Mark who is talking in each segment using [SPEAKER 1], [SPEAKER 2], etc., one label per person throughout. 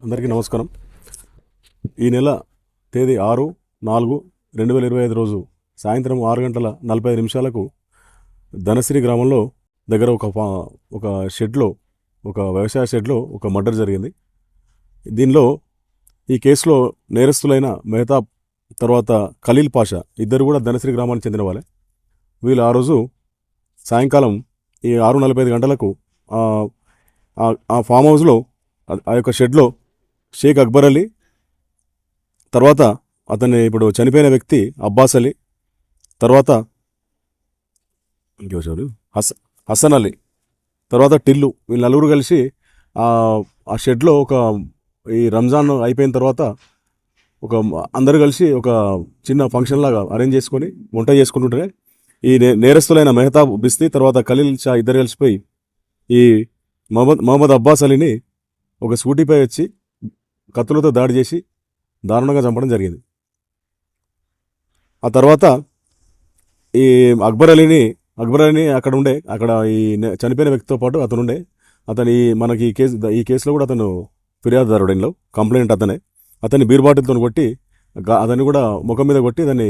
[SPEAKER 1] అందరికీ నమస్కారం. ఈ నెల తేదీ 6/4/2025 రోజు సాయంత్రం 6:45 ధనశ్రీ గ్రామంలో దగ్గర ఒక షెడ్లో, ఒక వ్యవసాయ షెడ్లో ఒక మర్డర్ జరిగింది. దీనిలో ఈ కేసులో నేరస్తులైన మెహతాబ్ తర్వాత ఖలీల్ పాషా ఇద్దరు కూడా ధనశ్రీ గ్రామానికి చెందిన వాళ్ళే. వీళ్ళు ఆ రోజు సాయంకాలం ఈ 6:45 ఆ ఫామ్ హౌస్లో, ఆ యొక్క షెడ్లో షేక్ అక్బర్ అలీ, తర్వాత అతన్ని ఇప్పుడు చనిపోయిన వ్యక్తి అబ్బాస్ అలీ, తర్వాత హసన్ అలీ, తర్వాత టిల్లు, వీళ్ళు నలుగురు కలిసి ఆ షెడ్లో ఈ రంజాన్ అయిపోయిన తర్వాత అందరూ కలిసి ఒక చిన్న ఫంక్షన్ లాగా అరేంజ్ చేసుకొని వంట చేసుకుంటుంటే ఈ నేరస్తులైన మెహతాబ్ బిస్తీ తర్వాత ఖలీల్ షా ఇద్దరు కలిసిపోయి ఈ మహమ్మద్ అబ్బాస్ అలీని ఒక స్కూటీపై వచ్చి కత్తులతో దాడి చేసి దారుణంగా చంపడం జరిగింది. ఆ తర్వాత ఈ అక్బర్ అలీని అక్కడ ఈ చనిపోయిన వ్యక్తితో పాటు అతను మనకి ఈ కేసులో కూడా అతను ఫిర్యాదుదారుడు, ఇంట్లో కంప్లైంట్ అతన్ని బీర్బాటిల్తో కొట్టి అతన్ని కూడా ముఖం మీద కొట్టి దాన్ని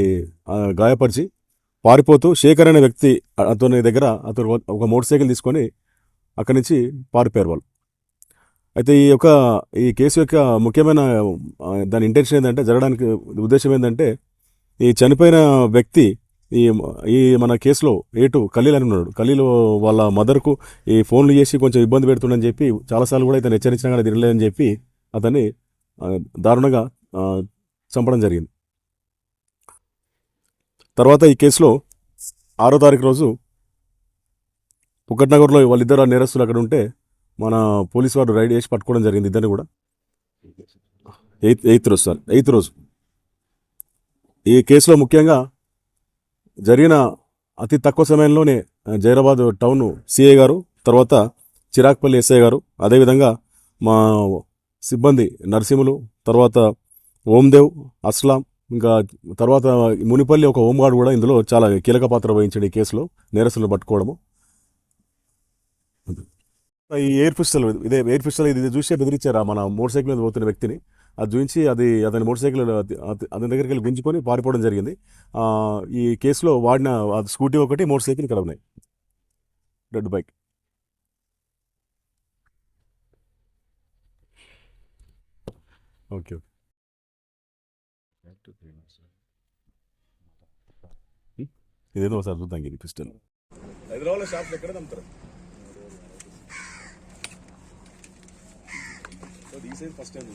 [SPEAKER 1] గాయపరిచి పారిపోతూ శేఖర్ అనే వ్యక్తి అతని ఒక మోటార్ సైకిల్ తీసుకొని అక్కడి నుంచి పారిపోయారు వాళ్ళు. అయితే ఈ కేసు యొక్క ముఖ్యమైన దాని ఇంటెన్షన్ ఏంటంటే, జరగడానికి ఉద్దేశం ఏంటంటే, ఈ చనిపోయిన వ్యక్తి ఈ మన కేసులో ఖలీల్ అని ఉన్నాడు. ఖలీల్ వాళ్ళ మదర్కు ఈ ఫోన్లు చేసి కొంచెం ఇబ్బంది పెడుతుండని చెప్పి చాలాసార్లు కూడా ఇతను హెచ్చరించినా కానీ తినలేదని చెప్పి అతన్ని దారుణంగా చంపడం జరిగింది. తర్వాత ఈ కేసులో 6వ తారీఖు రోజు పుక్కట్నగర్లో వాళ్ళిద్దరు నేరస్తులు అక్కడ ఉంటే మన పోలీసు వారు రైడ్ చేసి పట్టుకోవడం జరిగింది ఇద్దరిని కూడా. 8th రోజు ఈ కేసులో ముఖ్యంగా జరిగిన అతి తక్కువ సమయంలోనే జైరాబాద్ టౌన్ సిఐ గారు, తర్వాత చిరాక్పల్లి ఎస్ఐ గారు, అదేవిధంగా మా సిబ్బంది నరసింహులు, తర్వాత ఓందేవ్, అస్లాం, ఇంకా తర్వాత మునిపల్లి ఒక హోంగార్డ్ కూడా ఇందులో చాలా కీలక పాత్ర వహించాడు ఈ కేసులో నేరస్తులను పట్టుకోవడము. ఈ ఎయిర్ పిస్టల్ ఇది చూసే బెదిరించారు మన మోటార్ సైకిల్ మీద పోతున్న వ్యక్తిని. అది చూపించి అతని మోటార్ సైకిల్ అతని దగ్గరికి వెళ్ళి గుంజుకొని పారిపోవడం జరిగింది. ఈ కేసులో వాడిన స్కూటీ ఒకటి, మోటార్ సైకిల్ ఇక్కడ ఉన్నాయి, రెడ్ బైక్. ఓకే ఇదేదో ఒకసారి చూద్దాం. ఇది పిస్టల్ హైదరాబాద్లో షాప్ ఎక్కడ అమ్ముతారు? First time